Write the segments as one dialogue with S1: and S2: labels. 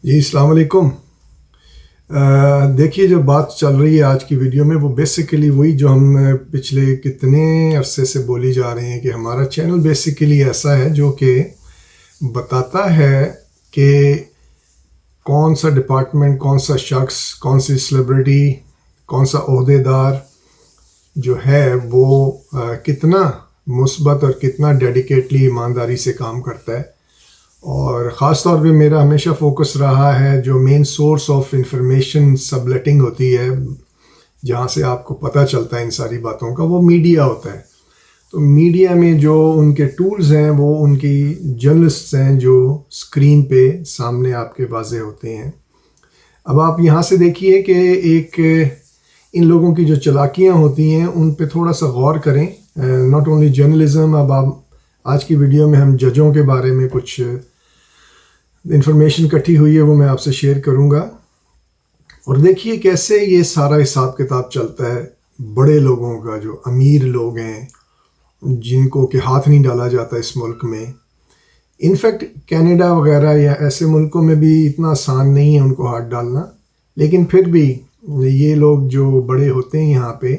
S1: جی السلام علیکم۔ دیکھیے جو بات چل رہی ہے آج کی ویڈیو میں وہ بیسیکلی وہی جو ہم پچھلے کتنے عرصے سے بولی جا رہے ہیں کہ ہمارا چینل بیسیکلی ایسا ہے جو کہ بتاتا ہے کہ کون سا ڈپارٹمنٹ، کون سا شخص، کون سی سیلیبریٹی، کون سا عہدے دار جو ہے وہ کتنا مثبت اور کتنا ڈیڈیکیٹلی ایمانداری سے کام کرتا ہے۔ اور خاص طور پہ میرا ہمیشہ فوکس رہا ہے جو مین سورس آف انفارمیشن سب لیٹنگ ہوتی ہے، جہاں سے آپ کو پتہ چلتا ہے ان ساری باتوں کا، وہ میڈیا ہوتا ہے۔ تو میڈیا میں جو ان کے ٹولز ہیں وہ ان کی جرنلسٹس ہیں جو اسکرین پہ سامنے آپ کے واضح ہوتے ہیں۔ اب آپ یہاں سے دیکھیے کہ ایک ان لوگوں کی جو چلاکیاں ہوتی ہیں ان پہ تھوڑا سا غور کریں۔ ناٹ اونلی جرنلزم، اب آپ آج کی ویڈیو میں ہم ججوں کے بارے میں کچھ انفارمیشن کٹھی ہوئی ہے، وہ میں آپ سے شیئر کروں گا۔ اور دیکھیے کیسے یہ سارا حساب کتاب چلتا ہے بڑے لوگوں کا، جو امیر لوگ ہیں جن کو کہ ہاتھ نہیں ڈالا جاتا اس ملک میں۔ انفیکٹ کینیڈا وغیرہ یا ایسے ملکوں میں بھی اتنا آسان نہیں ہے ان کو ہاتھ ڈالنا، لیکن پھر بھی یہ لوگ جو بڑے ہوتے ہیں یہاں پہ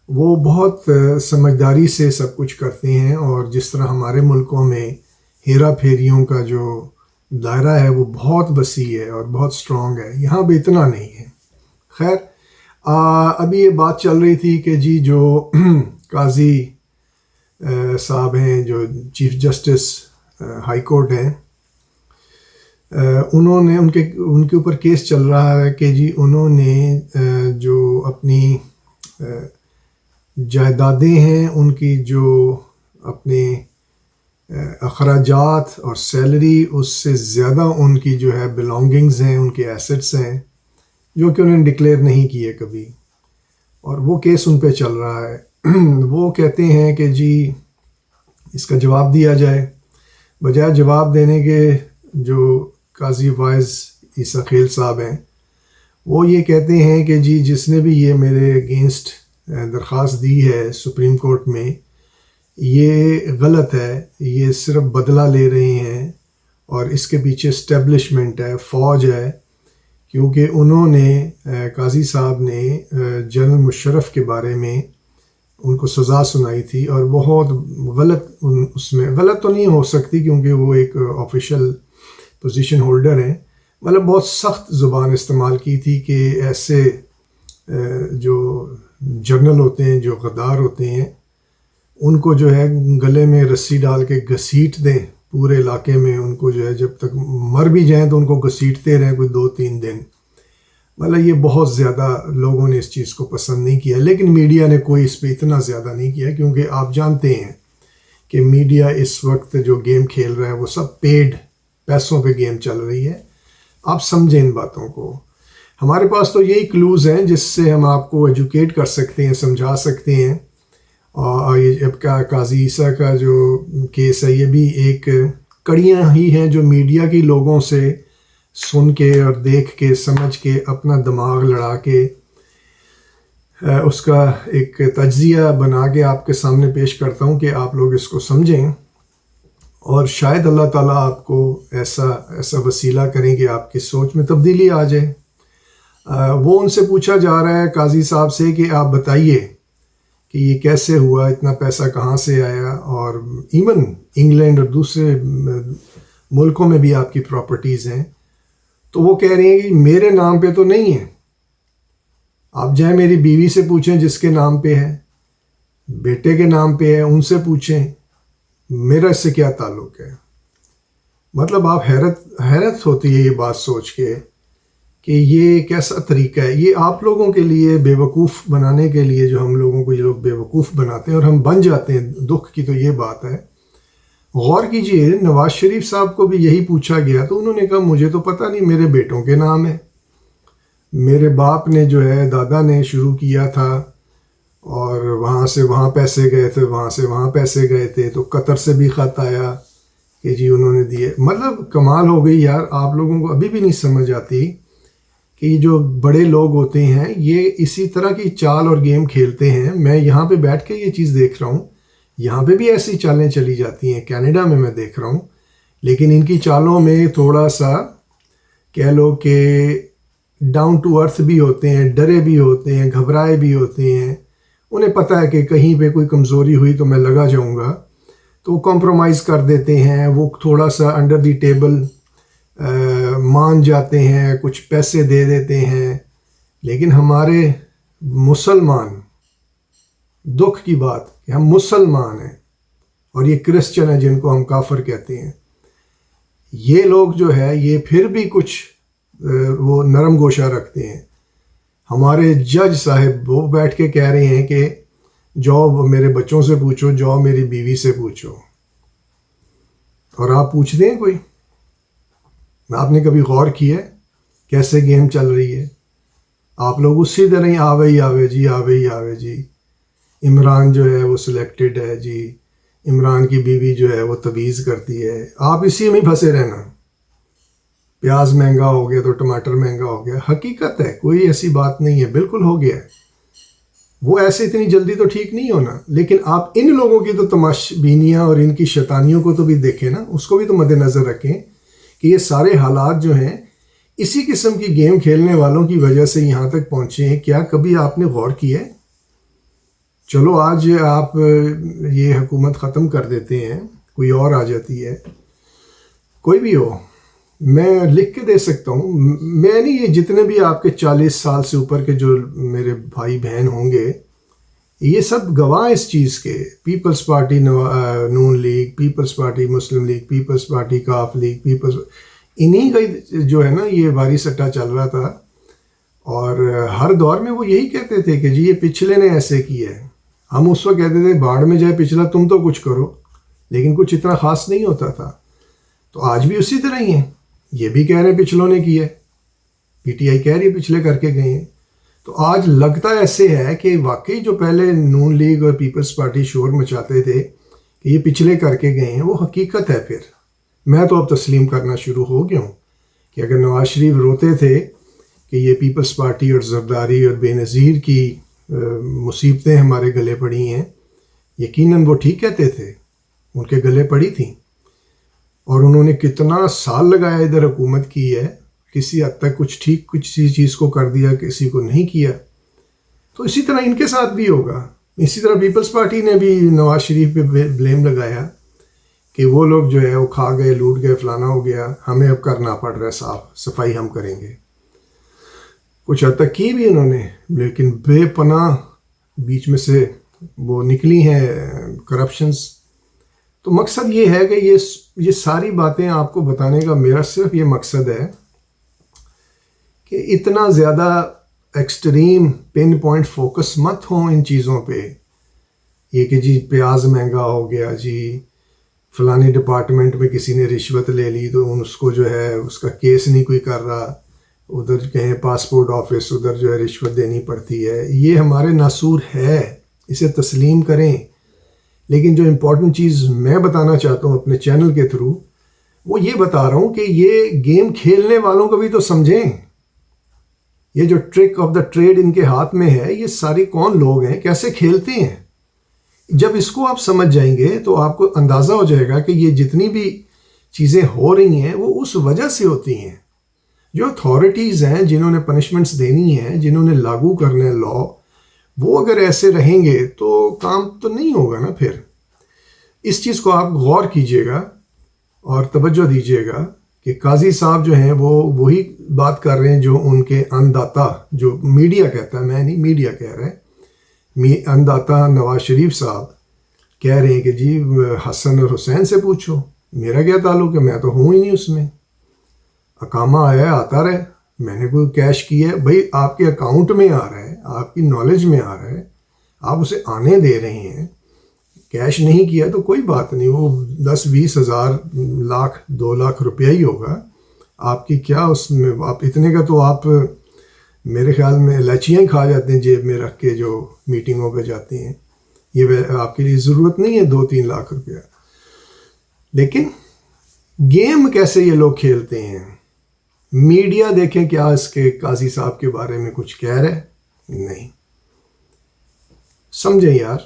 S1: وہ بہت سمجھداری سے سب کچھ کرتے ہیں، اور جس طرح ہمارے ملکوں میں ہیرا پھیریوں کا جو دائرہ ہے وہ بہت وسیع ہے اور بہت سٹرونگ ہے، یہاں پہ اتنا نہیں ہے۔ خیر، ابھی یہ بات چل رہی تھی کہ جی جو قاضی صاحب ہیں، جو چیف جسٹس ہائی کورٹ ہیں، انہوں نے ان کے اوپر کیس چل رہا ہے کہ جی انہوں نے جو اپنی جائیدادیں ہیں ان کی جو اپنے اخراجات اور سیلری اس سے زیادہ ان کی جو ہے بلانگنگز ہیں، ان کے ایسٹس ہیں جو کہ انہوں نے ڈکلیئر نہیں کیے کبھی، اور وہ کیس ان پہ چل رہا ہے۔ وہ کہتے ہیں کہ جی اس کا جواب دیا جائے، بجائے جواب دینے کے جو قاضی وائز عیسیٰ خیل صاحب ہیں وہ یہ کہتے ہیں کہ جی جس نے بھی یہ میرے اگینسٹ درخواست دی ہے سپریم کورٹ میں، یہ غلط ہے، یہ صرف بدلہ لے رہے ہیں، اور اس کے پیچھے اسٹیبلشمنٹ ہے، فوج ہے، کیونکہ انہوں نے قاضی صاحب نے جنرل مشرف کے بارے میں ان کو سزا سنائی تھی، اور بہت غلط، اس میں غلط تو نہیں ہو سکتی کیونکہ وہ ایک آفیشیل پوزیشن ہولڈر ہیں، مطلب بہت سخت زبان استعمال کی تھی کہ ایسے جو جنرل ہوتے ہیں، جو غدار ہوتے ہیں، ان کو جو ہے گلے میں رسی ڈال کے گھسیٹ دیں پورے علاقے میں، ان کو جو ہے جب تک مر بھی جائیں تو ان کو گھسیٹتے رہیں کوئی 2-3 دن۔ مطلب یہ بہت زیادہ لوگوں نے اس چیز کو پسند نہیں کیا، لیکن میڈیا نے کوئی اس پہ اتنا زیادہ نہیں کیا، کیونکہ آپ جانتے ہیں کہ میڈیا اس وقت جو گیم کھیل رہا ہے وہ سب پیڈ پیسوں پہ گیم چل رہی ہے۔ آپ سمجھیں ان باتوں کو۔ ہمارے پاس تو یہی کلوز ہیں جس سے ہم آپ کو ایجوکیٹ کر سکتے ہیں، سمجھا سکتے ہیں۔ اور یہ اب کا قاضی عیسیٰ کا جو کیس ہے یہ بھی ایک کڑیاں ہی ہیں جو میڈیا کی لوگوں سے سن کے اور دیکھ کے سمجھ کے اپنا دماغ لڑا کے اس کا ایک تجزیہ بنا کے آپ کے سامنے پیش کرتا ہوں کہ آپ لوگ اس کو سمجھیں، اور شاید اللہ تعالیٰ آپ کو ایسا وسیلہ کریں کہ آپ کی سوچ میں تبدیلی آ جائے۔ وہ ان سے پوچھا جا رہا ہے قاضی صاحب سے کہ آپ بتائیے کہ یہ کیسے ہوا، اتنا پیسہ کہاں سے آیا، اور ایون انگلینڈ اور دوسرے ملکوں میں بھی آپ کی پراپرٹیز ہیں۔ تو وہ کہہ رہے ہیں کہ میرے نام پہ تو نہیں ہے، آپ جائیں میری بیوی سے پوچھیں جس کے نام پہ ہے، بیٹے کے نام پہ ہے ان سے پوچھیں، میرا اس سے کیا تعلق ہے۔ مطلب آپ حیرت ہوتی ہے یہ بات سوچ کے کہ یہ کیسا طریقہ ہے۔ یہ آپ لوگوں کے لیے بیوقوف بنانے کے لیے، جو ہم لوگوں کو یہ لوگ بیوقوف بناتے ہیں اور ہم بن جاتے ہیں، دکھ کی تو یہ بات ہے۔ غور کیجئے، نواز شریف صاحب کو بھی یہی پوچھا گیا تو انہوں نے کہا مجھے تو پتہ نہیں، میرے بیٹوں کے نام ہے، میرے باپ نے جو ہے دادا نے شروع کیا تھا، اور وہاں سے وہاں پیسے گئے تھے، وہاں سے وہاں پیسے گئے تھے، تو قطر سے بھی خط آیا کہ جی انہوں نے دیے۔ مطلب کمال ہو گئی یار، آپ لوگوں کو ابھی بھی نہیں سمجھ آتی کہ یہ جو بڑے لوگ ہوتے ہیں یہ اسی طرح کی چال اور گیم کھیلتے ہیں۔ میں یہاں پہ بیٹھ کے یہ چیز دیکھ رہا ہوں، یہاں پہ بھی ایسی چالیں چلی جاتی ہیں، کینیڈا میں دیکھ رہا ہوں، لیکن ان کی چالوں میں تھوڑا سا کہہ لو کہ ڈاؤن ٹو ارتھ بھی ہوتے ہیں، ڈرے بھی ہوتے ہیں، گھبرائے بھی ہوتے ہیں. انہیں پتہ ہے کہ کہیں پہ کوئی کمزوری ہوئی تو میں لگا جاؤں گا، تو وہ کمپرومائز کر دیتے ہیں، وہ تھوڑا سا انڈر دی ٹیبل مان جاتے ہیں، کچھ پیسے دے دیتے ہیں. لیکن ہمارے مسلمان، دکھ کی بات کہ ہم مسلمان ہیں اور یہ کرسچن ہیں جن کو ہم کافر کہتے ہیں، یہ لوگ جو ہے یہ پھر بھی کچھ وہ نرم گوشہ رکھتے ہیں. ہمارے جج صاحب وہ بیٹھ کے کہہ رہے ہیں کہ جاؤ میرے بچوں سے پوچھو، جاؤ میری بیوی سے پوچھو. اور آپ پوچھتے ہیں کوئی؟ آپ نے کبھی غور کیا کیسے گیم چل رہی ہے؟ آپ لوگ اسی طرح ہی آوے ہی آوے جی، آوے ہی آوے جی. عمران جو ہے وہ سلیکٹڈ ہے جی، عمران کی بیوی جو ہے وہ تبیز کرتی ہے. آپ اسی میں پھنسے رہنا. پیاز مہنگا ہو گیا تو ٹماٹر مہنگا ہو گیا. حقیقت ہے، کوئی ایسی بات نہیں ہے، بالکل ہو گیا ہے. وہ ایسے اتنی جلدی تو ٹھیک نہیں ہونا. لیکن آپ ان لوگوں کی تو تماش بینیاں اور ان کی شیطانیوں کو تو بھی دیکھیں نا، اس کو بھی تو مد نظر رکھیں کہ یہ سارے حالات جو ہیں اسی قسم کی گیم کھیلنے والوں کی وجہ سے یہاں تک پہنچے ہیں. کیا کبھی آپ نے غور کیا ہے؟ چلو آج آپ یہ حکومت ختم کر دیتے ہیں، کوئی اور آ جاتی ہے، کوئی بھی ہو، میں لکھ کے دے سکتا ہوں. میں نہیں، یہ جتنے بھی آپ کے 40 سال سے اوپر کے جو میرے بھائی بہن ہوں گے، یہ سب گواہ اس چیز کے. پیپلز پارٹی نون لیگ، پیپلز پارٹی مسلم لیگ، پیپلز پارٹی کاف لیگ، انہی کا جو ہے نا یہ باری سٹا چل رہا تھا. اور ہر دور میں وہ یہی کہتے تھے کہ جی یہ پچھلے نے ایسے کیا ہے. ہم اس وقت کہتے تھے باڑ میں جائے پچھلا، تم تو کچھ کرو. لیکن کچھ اتنا خاص نہیں ہوتا تھا. تو آج بھی اسی طرح ہی ہیں. یہ بھی کہہ رہے ہیں پچھلوں نے کیا ہے، پی ٹی آئی کہہ رہی ہے پچھلے کر کے گئے ہیں. تو آج لگتا ایسے ہے کہ واقعی جو پہلے نون لیگ اور پیپلز پارٹی شور مچاتے تھے کہ یہ پچھلے کر کے گئے ہیں، وہ حقیقت ہے. پھر میں تو اب تسلیم کرنا شروع ہو گیا ہوں کہ اگر نواز شریف روتے تھے کہ یہ پیپلز پارٹی اور زرداری اور بے نظیر کی مصیبتیں ہمارے گلے پڑی ہیں، یقیناً وہ ٹھیک کہتے تھے، ان کے گلے پڑی تھیں. اور انہوں نے کتنا سال لگایا ادھر حکومت کی ہے، کسی حد تک کچھ ٹھیک کسی چیز کو کر دیا، کسی کو نہیں کیا. تو اسی طرح ان کے ساتھ بھی ہوگا. اسی طرح پیپلز پارٹی نے بھی نواز شریف پہ بلیم لگایا کہ وہ لوگ جو ہے وہ کھا گئے، لوٹ گئے، فلانا ہو گیا، ہمیں اب کرنا پڑ رہا ہے، صفائی ہم کریں گے. کچھ حد تک کی بھی انہوں نے، لیکن بے پناہ بیچ میں سے وہ نکلی ہیں کرپشنز. تو مقصد یہ ہے کہ یہ ساری باتیں آپ کو بتانے کا میرا صرف یہ مقصد ہے کہ اتنا زیادہ ایکسٹریم پن پوائنٹ فوکس مت ہوں ان چیزوں پہ. یہ کہ جی پیاز مہنگا ہو گیا، جی فلانی ڈپارٹمنٹ میں کسی نے رشوت لے لی تو اس کو جو ہے اس کا کیس نہیں کوئی کر رہا، ادھر کہیں پاسپورٹ آفس، ادھر جو ہے رشوت دینی پڑتی ہے. یہ ہمارے ناسور ہے، اسے تسلیم کریں. لیکن جو امپورٹنٹ چیز میں بتانا چاہتا ہوں اپنے چینل کے تھرو، وہ یہ بتا رہا ہوں کہ یہ گیم کھیلنے والوں کو بھی تو سمجھیں. یہ جو ٹرک آف دا ٹریڈ ان کے ہاتھ میں ہے، یہ ساری کون لوگ ہیں، کیسے کھیلتے ہیں. جب اس کو آپ سمجھ جائیں گے تو آپ کو اندازہ ہو جائے گا کہ یہ جتنی بھی چیزیں ہو رہی ہیں وہ اس وجہ سے ہوتی ہیں. جو اتھارٹیز ہیں جنہوں نے پنشمنٹس دینی ہیں، جنہوں نے لاگو کرنا ہے لا، وہ اگر ایسے رہیں گے تو کام تو نہیں ہوگا نا. پھر اس چیز کو آپ غور کیجئے گا اور توجہ دیجئے گا کہ قاضی صاحب جو ہیں وہ وہی بات کر رہے ہیں جو ان کے انداتا، جو میڈیا کہتا ہے، میں نہیں، میڈیا کہہ رہا ہے، انداتا نواز شریف صاحب کہہ رہے ہیں کہ جی حسن اور حسین سے پوچھو، میرا کیا تعلق ہے، میں تو ہوں ہی نہیں اس میں. اقامہ آیا ہے، آتا رہے، میں نے کوئی کیش کیا ہے. بھائی آپ کے اکاؤنٹ میں آ رہا ہے، آپ کی نالج میں آ رہا ہے، آپ اسے آنے دے رہے ہیں. کیش نہیں کیا تو کوئی بات نہیں، وہ 10-20 ہزار، لاکھ، 2 لاکھ روپیہ ہی ہوگا. آپ کی کیا اس میں، آپ اتنے کا تو آپ میرے خیال میں الائچیاں ہی کھا جاتے ہیں جیب میں رکھ کے جو میٹنگوں پہ جاتے ہیں. یہ آپ کے لیے ضرورت نہیں ہے 2-3 لاکھ روپیہ. لیکن گیم کیسے یہ لوگ کھیلتے ہیں. میڈیا دیکھیں کیا اس کے قاضی صاحب کے بارے میں کچھ کہہ رہے؟ نہیں. سمجھیں یار،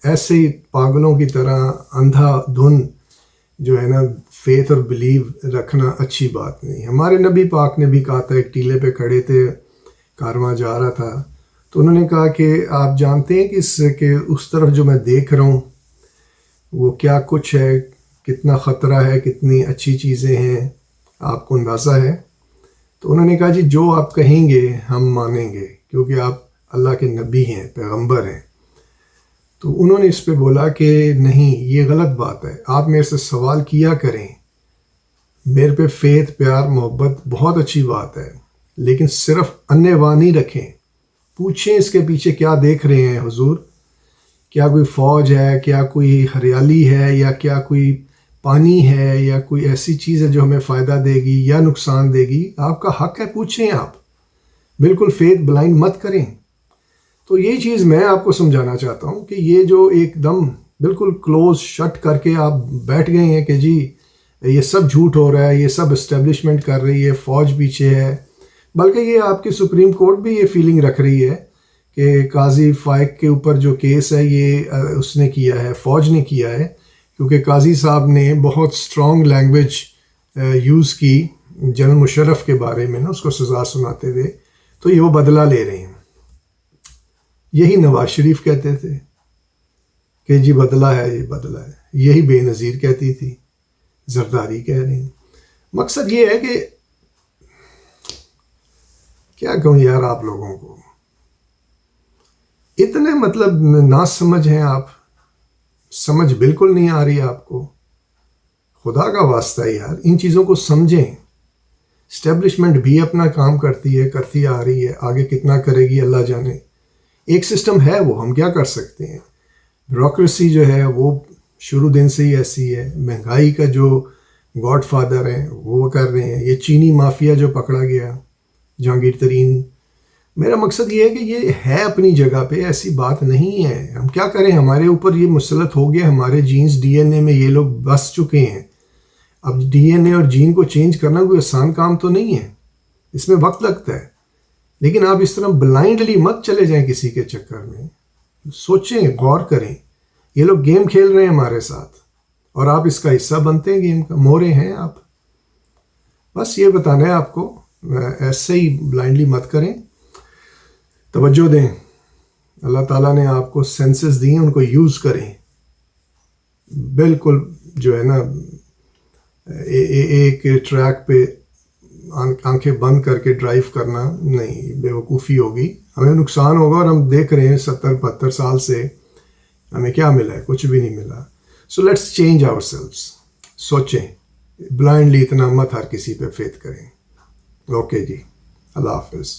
S1: ایسے ہی پاگلوں کی طرح اندھا دھن جو ہے نا فیتھ اور بلیو رکھنا اچھی بات نہیں. ہمارے نبی پاک نے بھی کہا تھا, ایک ٹیلے پہ کھڑے تھے, کارواں جا رہا تھا, تو انہوں نے کہا کہ آپ جانتے ہیں کہ اس طرف جو میں دیکھ رہا ہوں وہ کیا کچھ ہے, کتنا خطرہ ہے, کتنی اچھی چیزیں ہیں, آپ کو اندازہ ہے؟ تو انہوں نے کہا جی جو آپ کہیں گے ہم مانیں گے, کیونکہ آپ اللہ کے نبی ہیں, پیغمبر ہیں. تو انہوں نے اس پہ بولا کہ نہیں, یہ غلط بات ہے, آپ میرے سے سوال کیا کریں, میرے پہ فیتھ, پیار, محبت بہت اچھی بات ہے, لیکن صرف انے واہ نہیں رکھیں, پوچھیں اس کے پیچھے کیا دیکھ رہے ہیں حضور, کیا کوئی فوج ہے, کیا کوئی ہریالی ہے, یا کیا کوئی پانی ہے, یا کوئی ایسی چیز ہے جو ہمیں فائدہ دے گی یا نقصان دے گی. آپ کا حق ہے, پوچھیں آپ, بالکل فیتھ بلائنڈ مت کریں. تو یہ چیز میں آپ کو سمجھانا چاہتا ہوں کہ یہ جو ایک دم بالکل کلوز شٹ کر کے آپ بیٹھ گئے ہیں کہ جی یہ سب جھوٹ ہو رہا ہے, یہ سب اسٹیبلشمنٹ کر رہی ہے, فوج پیچھے ہے, بلکہ یہ آپ کی سپریم کورٹ بھی یہ فیلنگ رکھ رہی ہے کہ قاضی فائق کے اوپر جو کیس ہے یہ اس نے کیا ہے, فوج نے کیا ہے, کیونکہ قاضی صاحب نے بہت اسٹرانگ لینگویج یوز کی جنرل مشرف کے بارے میں نا, اس کو سزا سناتے ہوئے, تو یہ وہ بدلہ لے رہے ہیں. یہی نواز شریف کہتے تھے کہ جی بدلہ ہے, یہ بدلہ ہے. یہی بے نظیر کہتی تھی, زرداری کہہ رہے ہیں. مقصد یہ ہے کہ کیا کہوں یار, آپ لوگوں کو اتنے مطلب نا سمجھ ہیں آپ, سمجھ بالکل نہیں آ رہی آپ کو. خدا کا واسطہ ہے یار, ان چیزوں کو سمجھیں. اسٹیبلشمنٹ بھی اپنا کام کرتی ہے, کرتی آ رہی ہے, آگے کتنا کرے گی اللہ جانے. ایک سسٹم ہے وہ, ہم کیا کر سکتے ہیں. بیوروکریسی جو ہے وہ شروع دن سے ہی ایسی ہے. مہنگائی کا جو گاڈ فادر ہیں وہ کر رہے ہیں. یہ چینی مافیا جو پکڑا گیا, جہانگیر ترین, میرا مقصد یہ ہے کہ یہ ہے اپنی جگہ پہ, ایسی بات نہیں ہے. ہم کیا کریں, ہمارے اوپر یہ مسلط ہو گیا, ہمارے جینز ڈی این اے میں یہ لوگ بس چکے ہیں. اب ڈی این اے اور جین کو چینج کرنا کوئی آسان کام تو نہیں ہے, اس میں وقت لگتا ہے. لیکن آپ اس طرح بلائنڈلی مت چلے جائیں کسی کے چکر میں. سوچیں, غور کریں. یہ لوگ گیم کھیل رہے ہیں ہمارے ساتھ, اور آپ اس کا حصہ بنتے ہیں گیم کا, مورے ہیں آپ. بس یہ بتانا ہے آپ کو, ایسے ہی بلائنڈلی مت کریں, توجہ دیں. اللہ تعالیٰ نے آپ کو سینسز دی ہیں, ان کو یوز کریں. بالکل جو ہے نا ایک ٹریک پہ آنکھیں بند کر کے ڈرائیو کرنا نہیں, بے وقوفی ہوگی, ہمیں نقصان ہوگا. اور ہم دیکھ رہے ہیں 70-72 سال سے ہمیں کیا ملا ہے, کچھ بھی نہیں ملا. So let's change ourselves. سوچیں, بلائنڈلی اتنا مت ہر کسی پہ فیتھ کریں. اوکے جی, اللہ حافظ.